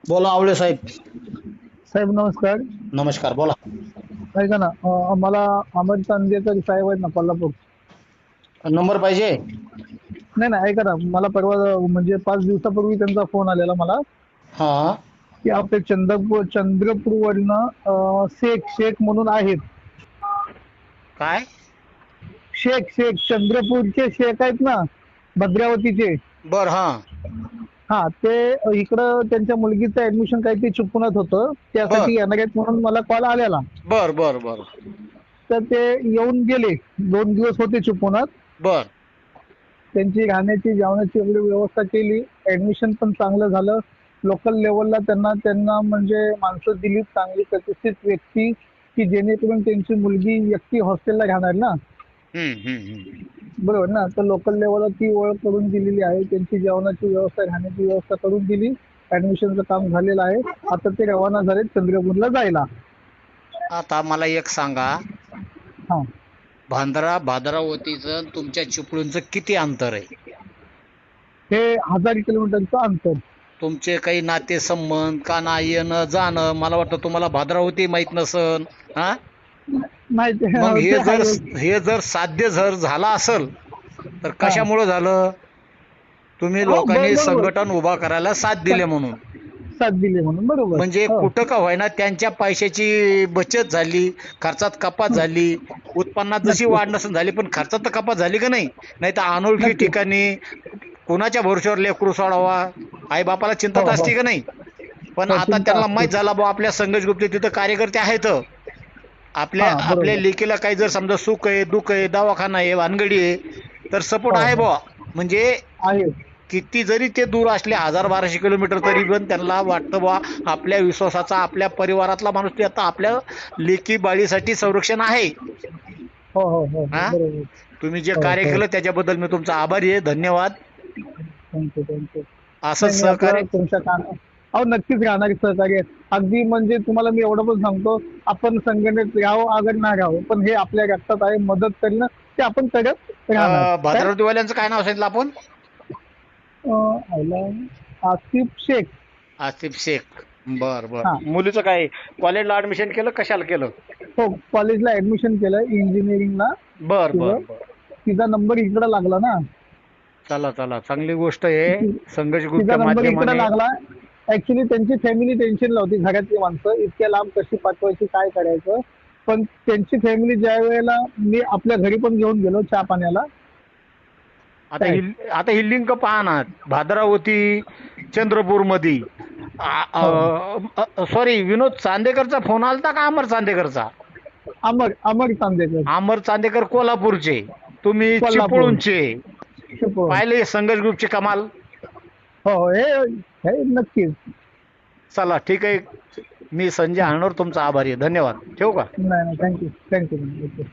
बोला आवळे साहेब. साहेब नमस्कार. नमस्कार बोला. ऐका ना, मला अमर चांदेकर साहेब आहेत ना, कोल्हापूर. नंबर पाहिजे. नाही नाही, ऐका ना, मला परवा म्हणजे 5 दिवसापूर्वी त्यांचा फोन आलेला मला, हा. की आपले चंद्रपूरवरनं शेख शेख म्हणून आहेत. काय? शेख शेख चंद्रपूरचे शेख आहेत ना, भद्रावतीचे. बर. हा. हा, ते इकडं त्यांच्या मुलगीचं ऍडमिशन काहीतरी चुकवण्यात होतं, बर त्यासाठी येणार आहेत म्हणून मला कॉल आलेला. बर बर बर तर ते येऊन गेले. 2 दिवस होते चुकवण्यात. बर त्यांची राहण्याची जेवणाची वगैरे व्यवस्था केली. ऍडमिशन पण चांगलं झालं. लोकल लेवलला त्यांना त्यांना म्हणजे माणसं दिली, चांगली प्रतिष्ठित व्यक्ती, की जेणेकरून त्यांची मुलगी एकटी हॉस्टेलला राहणार ना. हम्म. बरोबर ना. तर लोकल लेवलला ती ओळख करून दिलेली आहे. त्यांची जेवणाची व्यवस्था, राहण्याची व्यवस्था करून दिली. ऍडमिशनचं काम झालेलं आहे. आता ते रवाना झाले चंद्रपूरला जायला. आता मला एक सांगा, हा. भाद्रावतीचं तुमच्या चिपळूणचं किती अंतर आहे? हे 1000 किलोमीटरचं अंतर. तुमचे काही नातेसंबंध का ना येणं जाणं, मला वाटतं तुम्हाला भाद्रावती माहित नसन. हा. माहिती मग ते हे जर आहे. हे जर साध्य जर झालं असल तर हा. कशामुळे झालं? तुम्ही हो, लोकांनी बरोबर. संघटन उभा करायला साथ दिली म्हणून. साथ दिली म्हणून, बरोबर. म्हणजे हो. कुठं का होईना त्यांच्या पैशाची बचत झाली, खर्चात कपात झाली, उत्पन्नात जशी नक्कीच. वाढ नसून झाली पण खर्चात तर कपात झाली का नाही? नाही तर अनोळखी नक्कीच. ठिकाणी कुणाच्या भरोश्यावर लेकरू सोडावा, आई बापाला चिंता हो तर हो असते का नाही? पण हो, आता चिंता त्यांना असते. माहीत झाला बुवा आपल्या संघर्ष ग्रुपचे तिथं कार्यकर्ते आहेत. हा, आपल्या बरोबर. लेकीला काही जर समजा सुख आहे, दुःख आहे, दवाखाना आहे, भानगडी आहे, तर सपोर्ट हो आहे हो, बुवा. म्हणजे आहे. किती जरी ते दूर असले 1000-1200 किलोमीटर तरी पण त्यांना वाटतं बा आपल्या विश्वासाचा, आपल्या परिवारातला माणूस ते आता आपल्या लेकी बाळीसाठी संरक्षण आहे. हो हो हो हो, हा. बरोबर. तुम्ही जे हो कार्य हो, केलं त्याच्याबद्दल मी तुमचा आभारी आहे. धन्यवाद. Thank you thank you. असंच नाही, मी सहकार्य. आपलं तुमच्या अहो, नक्कीच राहणार सहकार्य. अगदी म्हणजे तुम्हाला मी एवढं पण सांगतो, आपण संघटनेत राहावं अगर ना राहावं, पण हे आपल्या रक्तात आहे. मदत करणं ते आपण करत राहणार. काय भाद्रवतीवाल्यांचं काय नाव सांगितलं आपण? आयला आसिफ शेख. आसिफ शेख. बर बर. हा. मुलीचं काय, कॉलेजला ऍडमिशन केलं, कशाला केलं? हो, कॉलेजला ऍडमिशन केलं इंजिनिअरिंगला. बर बर तिचं बर. तिचा नंबर इकडे लागला ना. चला चला, चांगली गोष्ट आहे. संघर्ष तिचा ग्रुपच्या नंबर इकडे माध्यमाने. लागला. ऍक्च्युली त्यांची फॅमिली टेन्शनला होती, घरातली माणसं इतक्या लांब कशी पाठवायची, काय करायचं. पण त्यांची फॅमिली ज्या वेळेला मी आपल्या घरी पण घेऊन गेलो चहा पाण्याला. आता काय ही आता ही लिंक पहा ना, भाद्रावती चंद्रपूर मध्ये. हो, सॉरी, विनोद चांदेकरचा फोन आलता का अमर चांदेकरचा? अमर अमर चांदेकर. अमर चांदेकर कोल्हापूरचे, तुम्ही कोल्हापूर. चिपळूणचे. चिपळूण. पाहिले संघर्ष ग्रुपची कमाल. हो हो, हे हे नक्कीच. चला ठीक आहे. मी संजय हणोर तुमचा आभारी आहे. धन्यवाद. ठेवू का? नाही नाही, थँक्यू थँक्यू.